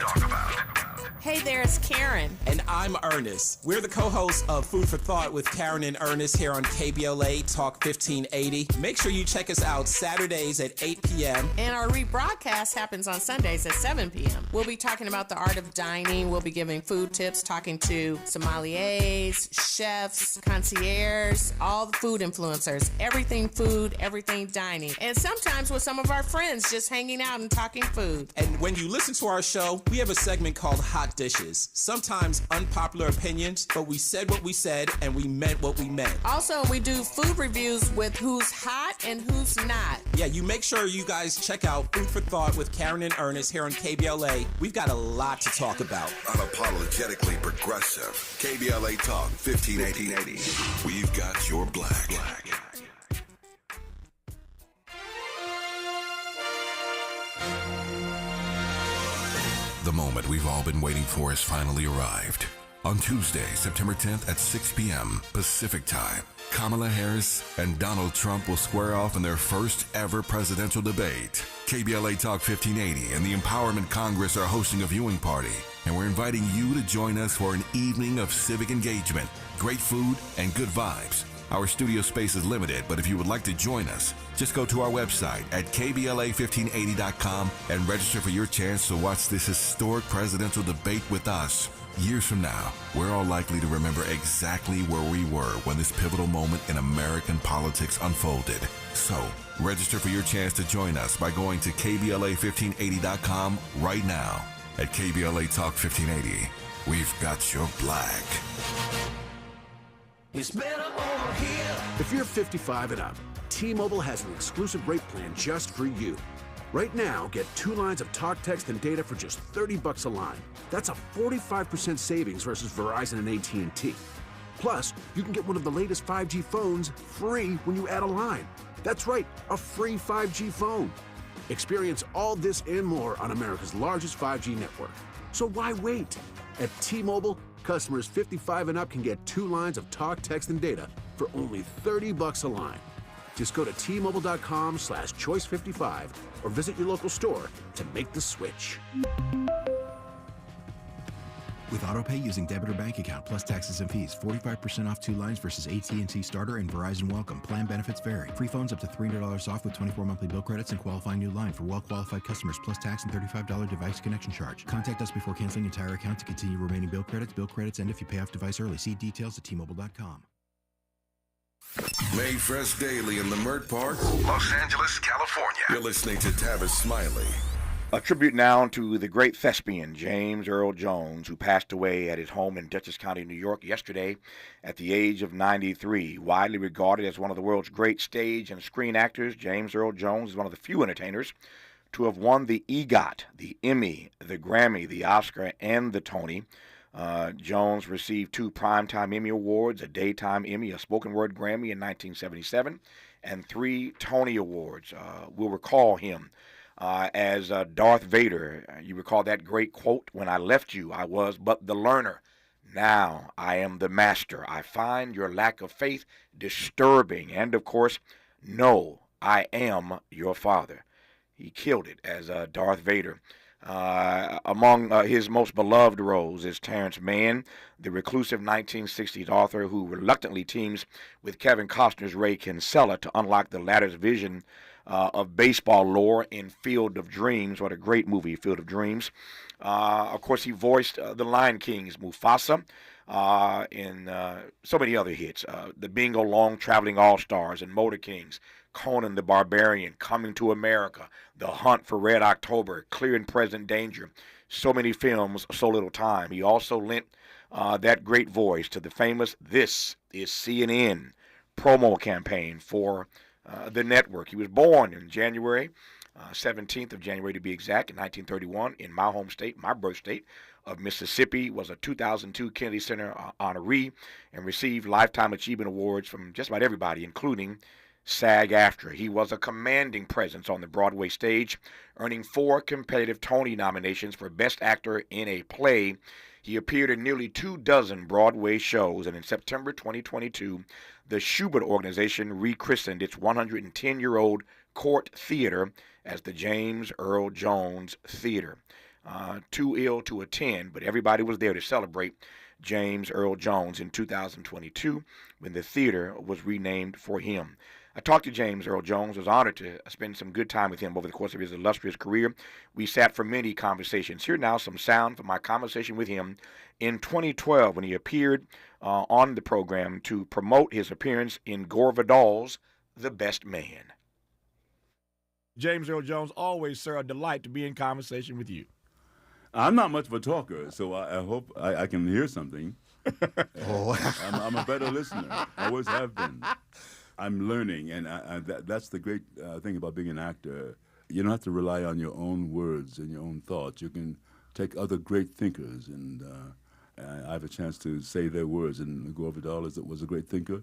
Hey there, it's Karen. And I'm Ernest. We're the co-hosts of Food for Thought with Karen and Ernest here on KBLA Talk 1580. Make sure you check us out Saturdays at 8 p.m. And our rebroadcast happens on Sundays at 7 p.m. We'll be talking about the art of dining. We'll be giving food tips, talking to sommeliers, chefs, concierges, all the food influencers, everything food, everything dining. And sometimes with some of our friends just hanging out and talking food. And when you listen to our show, we have a segment called Hot Dishes. Sometimes unpopular opinions, but we said what we said and we meant what we meant. Also, we do food reviews with who's hot and who's not. Yeah, you make sure you guys check out Food for Thought with Karen and Ernest here on KBLA. We've got a lot to talk about. Unapologetically progressive. KBLA Talk 1580. We've got your black. The moment we've all been waiting for has finally arrived. On Tuesday, September 10th at 6 p.m. Pacific Time, Kamala Harris and Donald Trump will square off in their first ever presidential debate. KBLA Talk 1580 and the Empowerment Congress are hosting a viewing party, and we're inviting you to join us for an evening of civic engagement, great food, and good vibes. Our studio space is limited, but if you would like to join us, just go to our website at KBLA1580.com and register for your chance to watch this historic presidential debate with us. Years from now, we're all likely to remember exactly where we were when this pivotal moment in American politics unfolded. So, register for your chance to join us by going to KBLA1580.com right now. At KBLA Talk 1580, we've got your black. It's better over here. If you're 55 and up, T-Mobile has an exclusive rate plan just for you. Right now, get 2 lines of talk, text, and data for just $30 a line. That's a 45% savings versus Verizon and AT&T. Plus, you can get one of the latest 5G phones free when you add a line. That's right, a free 5G phone. Experience all this and more on America's largest 5G network. So why wait? At T-Mobile, customers 55 and up can get 2 lines of talk, text, and data for only $30 a line. Just go to T-Mobile.com/choice55 or visit your local store to make the switch. With AutoPay using debit or bank account plus taxes and fees, 45% off 2 lines versus AT&T Starter and Verizon Welcome. Plan benefits vary. Free phones up to $300 off with 24 monthly bill credits and qualifying new line for well-qualified customers plus tax and $35 device connection charge. Contact us before canceling entire account to continue remaining bill credits. Bill credits end if you pay off device early. See details at T-Mobile.com. Made fresh daily in the Mert Park, Los Angeles, California. You're listening to Tavis Smiley. A tribute now to the great thespian James Earl Jones, who passed away at his home in Dutchess County, New York, yesterday at the age of 93. Widely regarded as one of the world's great stage and screen actors, James Earl Jones is one of the few entertainers to have won the EGOT, the Emmy, the Grammy, the Oscar, and the Tony. Jones received 2 Primetime Emmy Awards, a Daytime Emmy, a Spoken Word Grammy in 1977, and 3 Tony Awards. We'll recall him as Darth Vader. You recall that great quote, "When I left you, I was but the learner. Now I am the master. I find your lack of faith disturbing." And, of course, "No, I am your father." He killed it as Darth Vader. Among his most beloved roles is Terrence Mann, the reclusive 1960s author who reluctantly teams with Kevin Costner's Ray Kinsella to unlock the latter's vision of baseball lore in Field of Dreams. What a great movie, Field of Dreams. Of course, he voiced the Lion King's Mufasa in so many other hits. The Bingo Long Traveling All-Stars and Motor Kings, Conan the Barbarian, Coming to America, The Hunt for Red October, Clear and Present Danger. So many films, so little time. He also lent that great voice to the famous This Is CNN promo campaign for the network. He was born in January, 17th of January to be exact, in 1931 in my home state, my birth state of Mississippi. Was a 2002 Kennedy Center honoree and received Lifetime Achievement Awards from just about everybody, including SAG-AFTRA. He was a commanding presence on the Broadway stage, earning 4 competitive Tony nominations for Best Actor in a Play. He appeared in nearly 24 Broadway shows, and in September 2022, the Schubert Organization rechristened its 110-year-old Court Theater as the James Earl Jones Theater. too ill to attend, but everybody was there to celebrate James Earl Jones in 2022 when the theater was renamed for him. I talked to James Earl Jones. I was honored to spend some good time with him over the course of his illustrious career. We sat for many conversations. Here now some sound from my conversation with him in 2012 when he appeared on the program to promote his appearance in Gore Vidal's The Best Man. James Earl Jones, always, sir, a delight to be in conversation with you. I'm not much of a talker, so I hope I can hear something. I'm a better listener. I always have been. I'm learning, and that's the great thing about being an actor. You don't have to rely on your own words and your own thoughts. You can take other great thinkers, and I have a chance to say their words. And Gore Vidal was a great thinker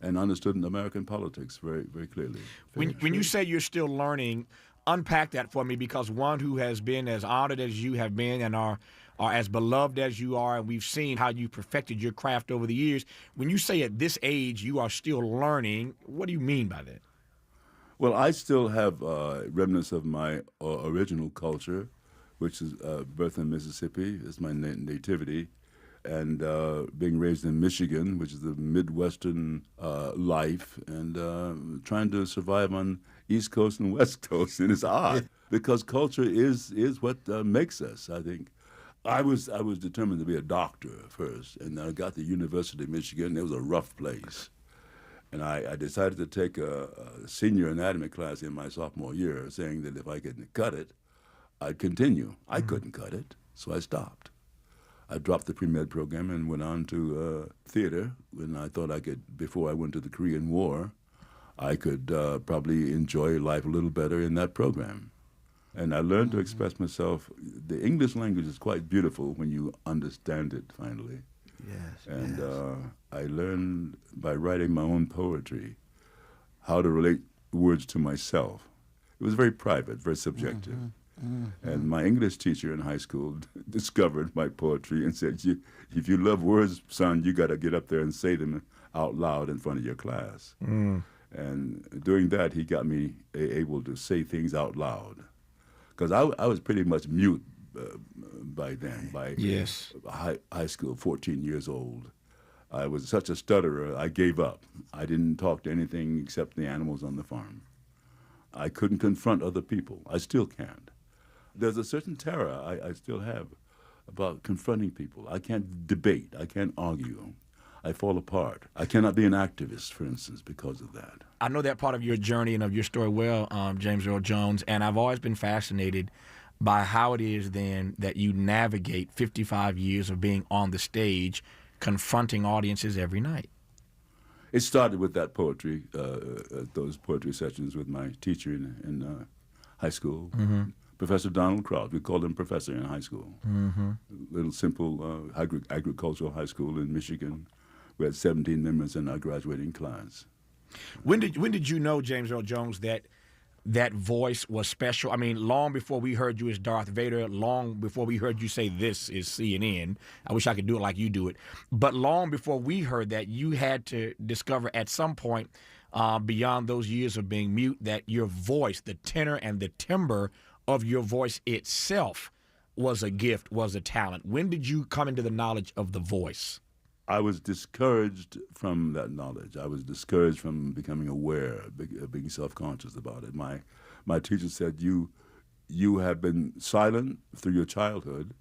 and understood American politics very, very clearly. When you say you're still learning, unpack that for me, because one who has been as honored as you have been and are as beloved as you are, and we've seen how you perfected your craft over the years. When you say at this age you are still learning, what do you mean by that? Well, I still have remnants of my original culture, which is birth in Mississippi. It's my nativity. And being raised in Michigan, which is the Midwestern life, and trying to survive on East Coast and West Coast. And it's odd because culture is what makes us, I think. I was determined to be a doctor first, and I got to University of Michigan. It was a rough place. And I decided to take a senior anatomy class in my sophomore year, saying that if I could cut it, I'd continue. I couldn't cut it, so I stopped. I dropped the pre-med program and went on to theater when I thought I could, before I went to the Korean War, I could probably enjoy life a little better in that program. And I learned to express myself. The English language is quite beautiful when you understand it, finally. Yes. And I learned by writing my own poetry how to relate words to myself. It was very private, very subjective. And my English teacher in high school discovered my poetry and said, if you love words, son, you got to get up there and say them out loud in front of your class. And doing that, he got me able to say things out loud. Because I was pretty much mute by then, by high school, 14 years old. I was such a stutterer, I gave up. I didn't talk to anything except the animals on the farm. I couldn't confront other people. I still can't. There's a certain terror I still have about confronting people. I can't debate. I can't argue. I fall apart. I cannot be an activist, for instance, because of that. I know that part of your journey and of your story well, James Earl Jones, and I've always been fascinated by how it is then that you navigate 55 years of being on the stage, confronting audiences every night. It started with that poetry, those poetry sessions with my teacher in high school, Professor Donald Kraut. We called him Professor in high school. Little simple agricultural high school in Michigan. We had 17 members in our graduating class. When did you know, James Earl Jones, that voice was special? I mean, long before we heard you as Darth Vader, long before we heard you say this is CNN. I wish I could do it like you do it. But long before we heard that, you had to discover at some point, beyond those years of being mute, that your voice, the tenor and the timbre of your voice itself was a gift, was a talent. When did you come into the knowledge of the voice? I was discouraged from that knowledge. I was discouraged from becoming aware, being self-conscious about it. My teacher said, you have been silent through your childhood,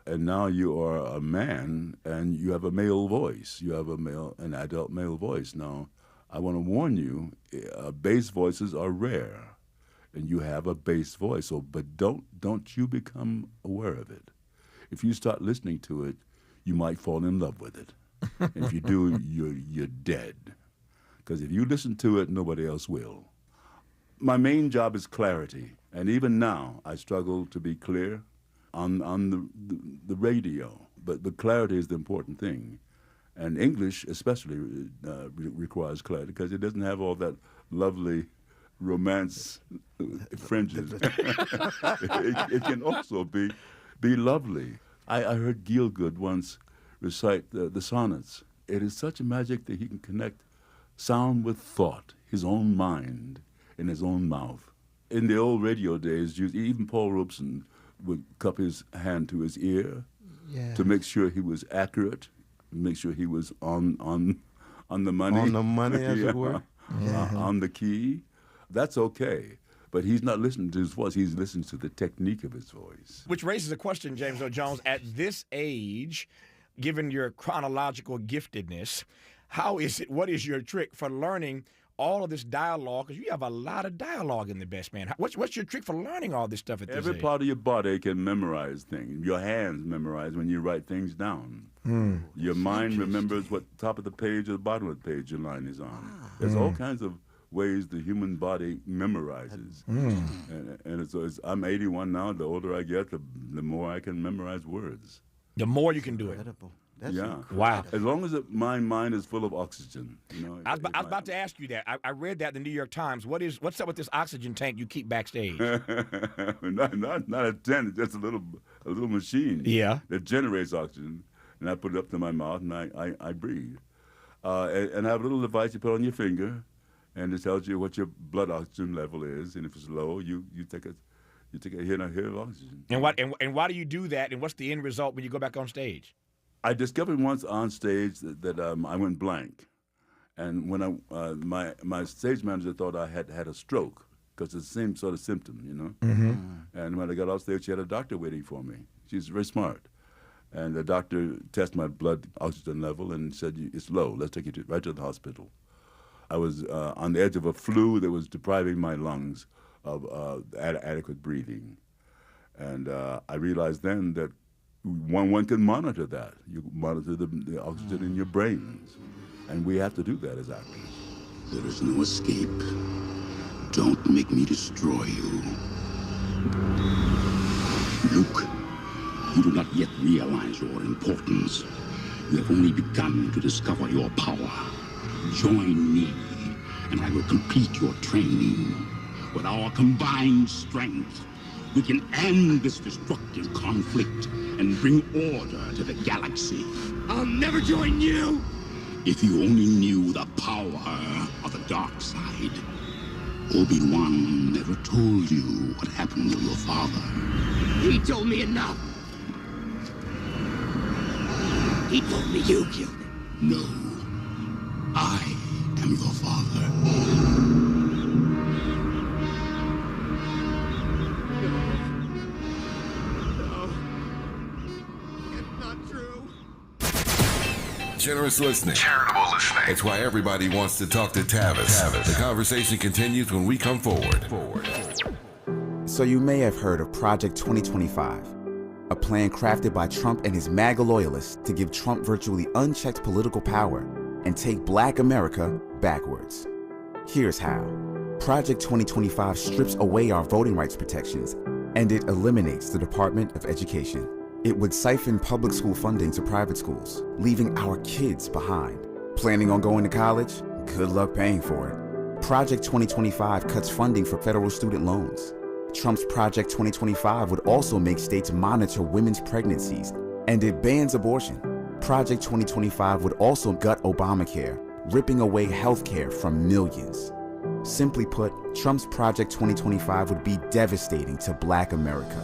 and now you are a man, and you have a male voice. You have an adult male voice. Now, I want to warn you, bass voices are rare, and you have a bass voice. But don't you become aware of it. If you start listening to it, you might fall in love with it. If you do, you're dead. Because if you listen to it, nobody else will. My main job is clarity, and even now I struggle to be clear on the radio. But the clarity is the important thing, and English especially requires clarity because it doesn't have all that lovely romance fringes. It can also be lovely. I heard Gielgud once recite the sonnets. It is such a magic that he can connect sound with thought, his own mind, in his own mouth. In the old radio days, even Paul Robeson would cup his hand to his ear Yeah. to make sure he was accurate, make sure he was on the money. On the money, as it were. On the key. That's okay. But he's not listening to his voice. He's listening to the technique of his voice. Which raises a question, James Earl Jones. At this age, given your chronological giftedness, what is your trick for learning all of this dialogue? Because you have a lot of dialogue in the best man. What's your trick for learning all this stuff at this Every age? part of your body can memorize things. Your hands memorize when you write things down. Your mind remembers what top of the page or the bottom of the page your line is on. There's all kinds of ways the human body memorizes. And I'm 81 now. The older I get, the more I can memorize words. The more you can do it. That's incredible. Wow. As long as my mind is full of oxygen. I was about to ask you that. I read that in the New York Times. What's up with this oxygen tank you keep backstage? not a tent, it's just a little machine that generates oxygen. And I put it up to my mouth and I breathe. And I have a little device you put on your finger, and it tells you what your blood oxygen level is. And if it's low, you take a hit of oxygen. And why do you do that? And what's the end result when you go back on stage? I discovered once on stage that I went blank, and when my stage manager thought I had a stroke because it's the same sort of symptom, you know. And when I got off stage, she had a doctor waiting for me. She's very smart, and the doctor tested my blood oxygen level and said it's low. Let's take you right to the hospital. I was on the edge of a flu that was depriving my lungs of adequate breathing, and I realized then that one can monitor that. You monitor the oxygen in your brains. And we have to do that as actors. There is no escape. Don't make me destroy you. Luke, you do not yet realize your importance. You have only begun to discover your power. Join me, and I will complete your training. With our combined strength, we can end this destructive conflict and bring order to the galaxy. I'll never join you! If you only knew the power of the dark side. Obi-Wan never told you what happened to your father. He told me enough. He told me you killed him. No. I am your father. Generous listening. Charitable listening. It's why everybody wants to talk to Tavis. The conversation continues when we come forward. So you may have heard of Project 2025, a plan crafted by Trump and his MAGA loyalists to give Trump virtually unchecked political power and take Black America backwards. Here's how. Project 2025 strips away our voting rights protections, and it eliminates the Department of Education. It would siphon public school funding to private schools, leaving our kids behind. Planning on going to college? Good luck paying for it. Project 2025 cuts funding for federal student loans. Trump's Project 2025 would also make states monitor women's pregnancies, and it bans abortion. Project 2025 would also gut Obamacare, ripping away health care from millions. Simply put, Trump's Project 2025 would be devastating to Black America.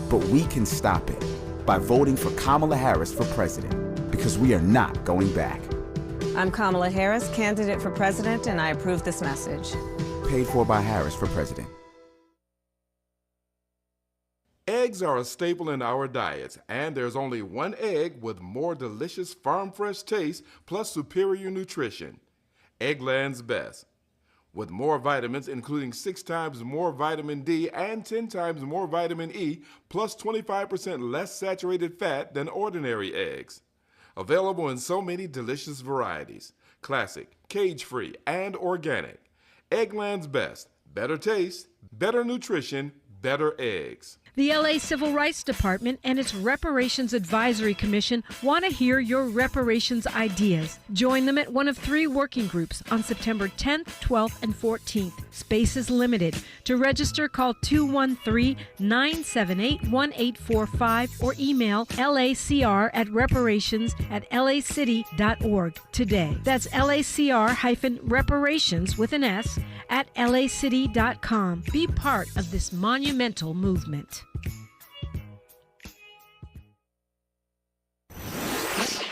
But we can stop it by voting for Kamala Harris for president, because we are not going back. I'm Kamala Harris, candidate for president, and I approve this message. Paid for by Harris for president. Eggs are a staple in our diets, and there's only one egg with more delicious farm-fresh taste plus superior nutrition. Eggland's Best. With more vitamins, including 6 times more vitamin D and 10 times more vitamin E, plus 25% less saturated fat than ordinary eggs. Available in so many delicious varieties: classic, cage-free, and organic. Eggland's Best. Better taste, better nutrition, better eggs. The LA Civil Rights Department and its Reparations Advisory Commission want to hear your reparations ideas. Join them at one of 3 working groups on September 10th, 12th, and 14th. Space is limited. To register, call 213-978-1845 or email lacr@reparations@lacity.org today. That's LACR-reparations with an S at lacity.com. Be part of this monumental movement.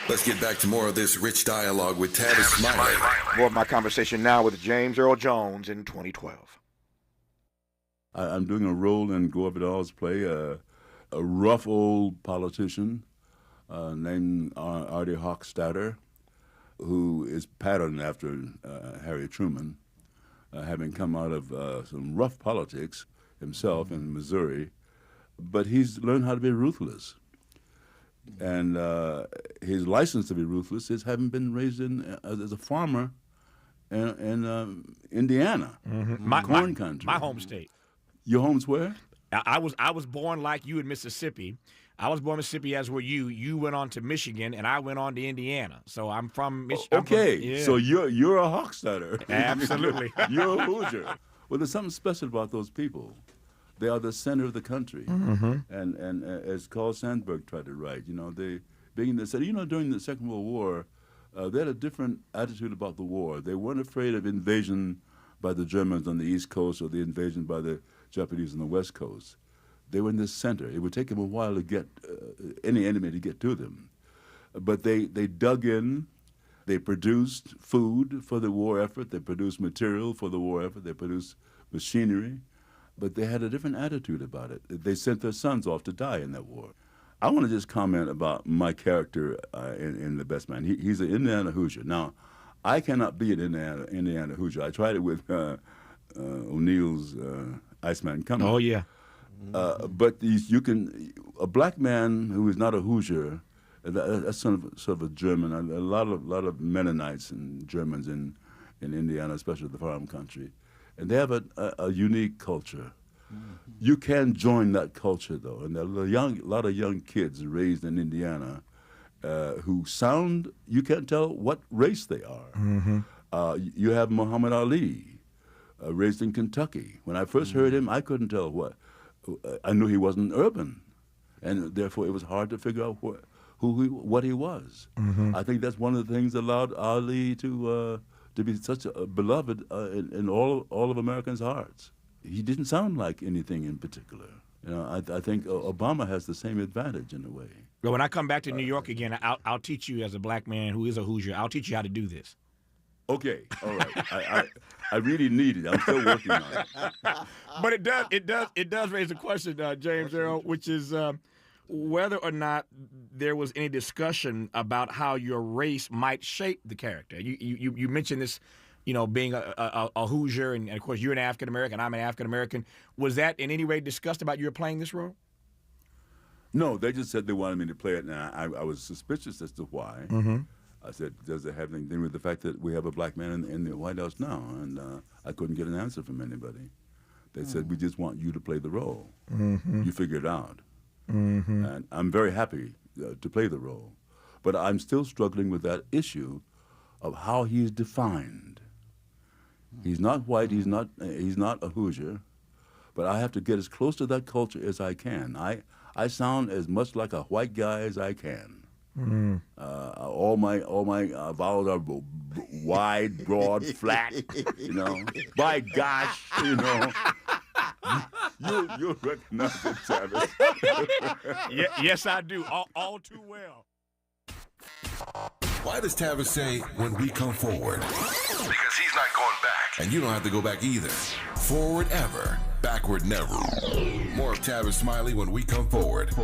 Let's get back to more of this rich dialogue with Tavis Smiley. More of my conversation now with James Earl Jones in 2012. I'm doing a role in Gore Vidal's play, a rough old politician named Artie Hochstadter, who is patterned after Harry Truman, having come out of some rough politics himself in Missouri, but he's learned how to be ruthless. And his license to be ruthless is having been raised as a farmer in Indiana, corn country. My home state. Your home's where? I was born like you in Mississippi. I was born in Mississippi, as were you. You went on to Michigan, and I went on to Indiana. So I'm from Michigan. Okay, so you're a Hochstadter. Absolutely. You're a Hoosier. Well, there's something special about those people. They are the center of the country. And as Carl Sandburg tried to write, they being the center. During the Second World War, they had a different attitude about the war. They weren't afraid of invasion by the Germans on the East Coast or the invasion by the Japanese on the West Coast. They were in the center. It would take them a while to get any enemy to get to them. But they dug in. They produced food for the war effort. They produced material for the war effort. They produced machinery. But they had a different attitude about it. They sent their sons off to die in that war. I want to just comment about my character in The Best Man. He's an Indiana Hoosier. Now, I cannot be an Indiana Hoosier. I tried it with O'Neill's Iceman Coming. Oh, yeah. But a black man who is not a Hoosier, that's sort of a German. A lot of Mennonites and Germans in Indiana, especially the farm country. And they have a unique culture. You can join that culture, though. And there are a lot of young kids raised in Indiana who sound, you can't tell what race they are. You have Muhammad Ali, raised in Kentucky. When I first heard him, I couldn't tell what. I knew he wasn't urban. And therefore, it was hard to figure out what he was. I think that's one of the things that allowed Ali to be such a beloved in all of Americans' hearts. He didn't sound like anything in particular. I think Obama has the same advantage in a way. But when I come back to New York again, I'll teach you as a black man who is a Hoosier. I'll teach you how to do this. Okay, all right. I really need it. I'm still working on it. But it does raise a question, James Earl, which is whether or not there was any discussion about how your race might shape the character. You mentioned this, being a Hoosier, and of course you're an African American, I'm an African American. Was that in any way discussed about you playing this role? No, they just said they wanted me to play it, and I was suspicious as to why. I said, does it have anything to do with the fact that we have a black man in the White House now? And I couldn't get an answer from anybody. They said, we just want you to play the role. You figure it out. And I'm very happy to play the role. But I'm still struggling with that issue of how he's defined. He's not white, he's not a Hoosier, but I have to get as close to that culture as I can. I sound as much like a white guy as I can. All my vowels are wide, broad, flat. By gosh, you'll recognize it, Tavis. Yes, I do. All too well. Why does Tavis say when we come forward? Because he's not going back. And you don't have to go back either. Forward ever, backward never. More of Tavis Smiley when we come forward.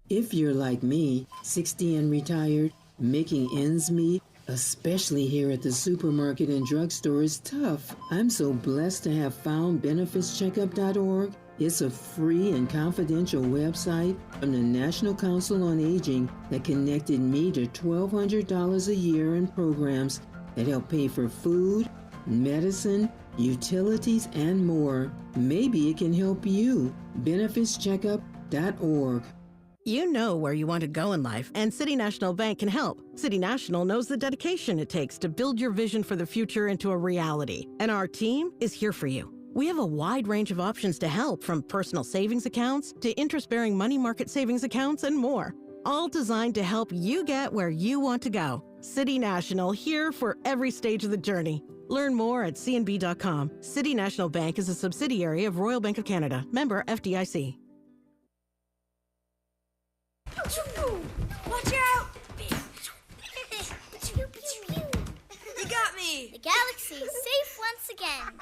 If you're like me, 60 and retired, making ends meet, especially here at the supermarket and drugstore, is tough. I'm so blessed to have found benefitscheckup.org. It's a free and confidential website from the National Council on Aging that connected me to $1,200 a year in programs that help pay for food, medicine, utilities, and more. Maybe it can help you. benefitscheckup.org. You know where you want to go in life, and City National Bank can help. City National knows the dedication it takes to build your vision for the future into a reality, and our team is here for you. We have a wide range of options to help, from personal savings accounts to interest-bearing money market savings accounts and more, all designed to help you get where you want to go. City National, here for every stage of the journey. Learn more at cnb.com. City National Bank is a subsidiary of Royal Bank of Canada, member FDIC. Watch out! You got me! The galaxy is safe once again.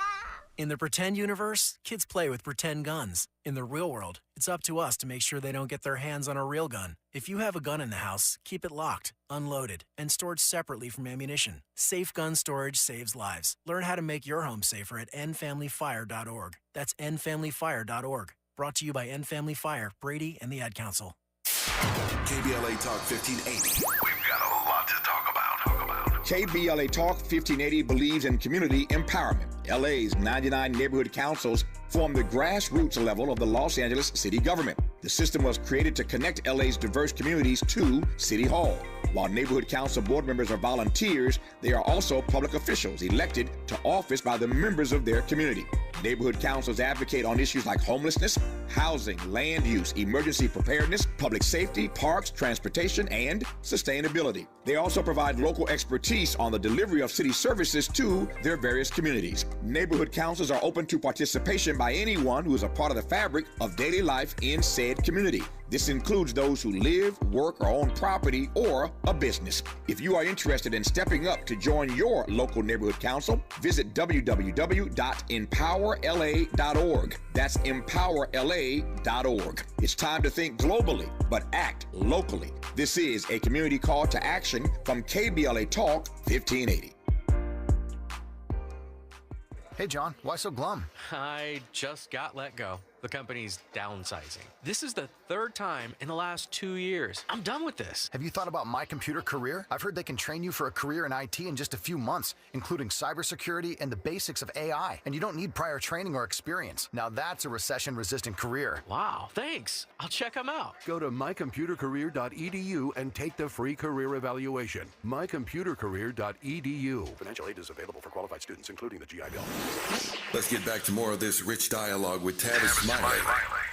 In the pretend universe, kids play with pretend guns. In the real world, it's up to us to make sure they don't get their hands on a real gun. If you have a gun in the house, keep it locked, unloaded, and stored separately from ammunition. Safe gun storage saves lives. Learn how to make your home safer at endfamilyfire.org. That's endfamilyfire.org. Brought to you by End Family Fire, Brady, and the Ad Council. KBLA Talk 1580. We've got a lot to talk about. KBLA Talk 1580 believes in community empowerment. LA's 99 neighborhood councils form the grassroots level of the Los Angeles city government. The system was created to connect LA's diverse communities to City Hall. While neighborhood council board members are volunteers, they are also public officials elected to office by the members of their community. Neighborhood councils advocate on issues like homelessness, housing, land use, emergency preparedness, public safety, parks, transportation, and sustainability. They also provide local expertise on the delivery of city services to their various communities. Neighborhood councils are open to participation by anyone who is a part of the fabric of daily life in said community. This includes those who live, work, or own property or a business. If you are interested in stepping up to join your local neighborhood council, visit www.empowerla.org. That's empowerla.org. It's time to think globally, but act locally. This is a community call to action from KBLA Talk 1580. Hey, John, why so glum? I just got let go. The company's downsizing. This is the third time in the last 2 years. I'm done with this. Have you thought about My Computer Career? I've heard they can train you for a career in IT in just a few months, including cybersecurity and the basics of AI. And you don't need prior training or experience. Now that's a recession-resistant career. Wow, thanks. I'll check them out. Go to mycomputercareer.edu and take the free career evaluation. mycomputercareer.edu. Financial aid is available for qualified students, including the GI Bill. Let's get back to more of this rich dialogue with Tavis Smiley.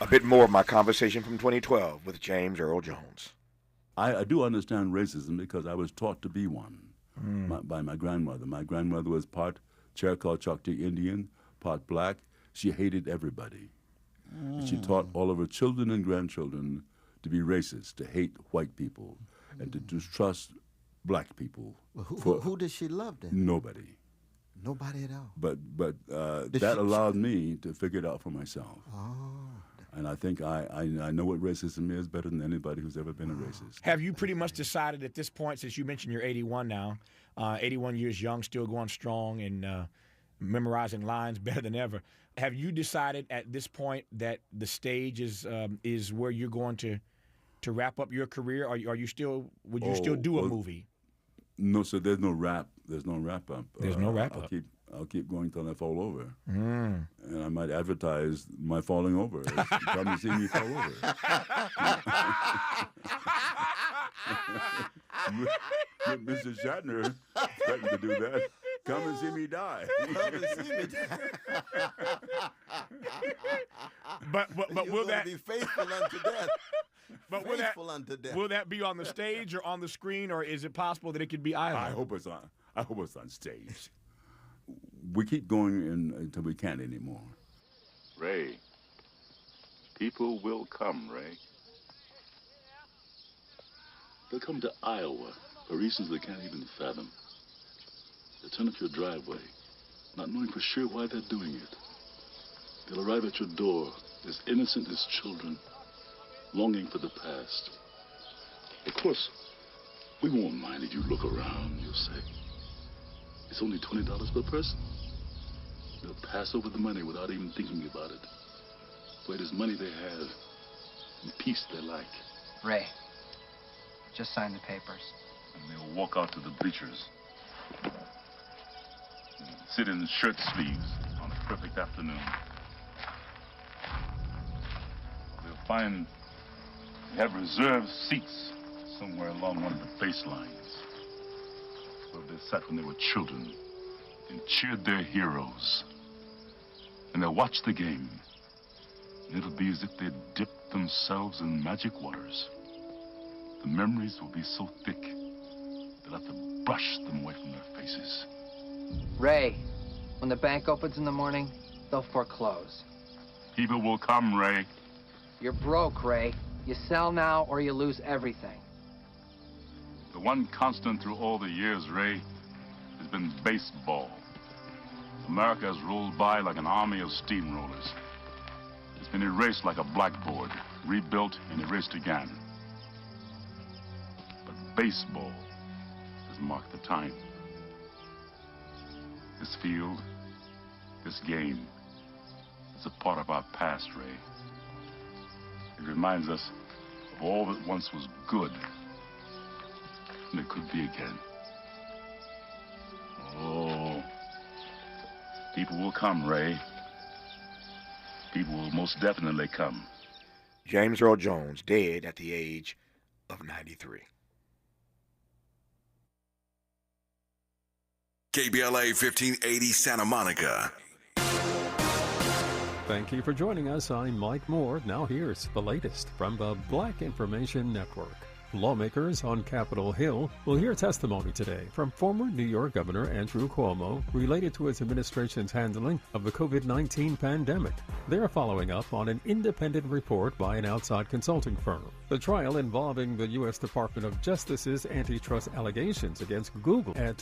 A bit more of my conversation from 2012 with James Earl Jones. I do understand racism because I was taught to be one by my grandmother. My grandmother was part Cherokee Choctaw Indian, part black. She hated everybody. She taught all of her children and grandchildren to be racist, to hate white people, and to distrust black people. Well, who did she love then? Nobody. Nobody at all. But that allowed me to figure it out for myself. Oh. And I think I know what racism is better than anybody who's ever been a racist. Have you pretty much decided at this point, since you mentioned you're 81 now, 81 years young, still going strong and memorizing lines better than ever, have you decided at this point that the stage is where you're going to wrap up your career? Or are you still, would you still do a movie? No, so there's no wrap. There's no wrap up. There's no wrap up. I'll keep going till I fall over. Mm. And I might advertise my falling over. Come and see me fall over. Mr. Shatner threatened to do that. Come and see me die. Come and see me die. But will that be faithful unto death? But unto death. Will that be on the stage or on the screen, or is it possible that it could be either? I hope it's on stage. We keep going until we can't anymore. Ray, people will come, Ray. They'll come to Iowa for reasons they can't even fathom. They'll turn up your driveway, not knowing for sure why they're doing it. They'll arrive at your door as innocent as children, longing for the past. Of course, we won't mind if you look around, you'll say. It's only $20 per person. They'll pass over the money without even thinking about it. For it is money they have, and peace they like. Ray, just sign the papers. And they'll walk out to the bleachers. And sit in shirt sleeves on a perfect afternoon. They'll find they have reserved seats somewhere along one of the baselines. Where they sat when they were children and cheered their heroes. And they'll watch the game. And it'll be as if they'd dipped themselves in magic waters. The memories will be so thick, they'll have to brush them away from their faces. Ray, when the bank opens in the morning, they'll foreclose. People will come, Ray. You're broke, Ray. You sell now or you lose everything. The one constant through all the years, Ray, has been baseball. America has rolled by like an army of steamrollers. It's been erased like a blackboard, rebuilt and erased again. But baseball has marked the time. This field, this game, is a part of our past, Ray. It reminds us of all that once was good, and it could be again. Oh, people will come, Ray. People will most definitely come. James Earl Jones, dead at the age of 93. KBLA 1580 Santa Monica. Thank you for joining us. I'm Mike Moore. Now here's the latest from the Black Information Network. Lawmakers on Capitol Hill will hear testimony today from former New York Governor Andrew Cuomo related to his administration's handling of the COVID-19 pandemic. They're following up on an independent report by an outside consulting firm. The trial involving the U.S. Department of Justice's antitrust allegations against Google and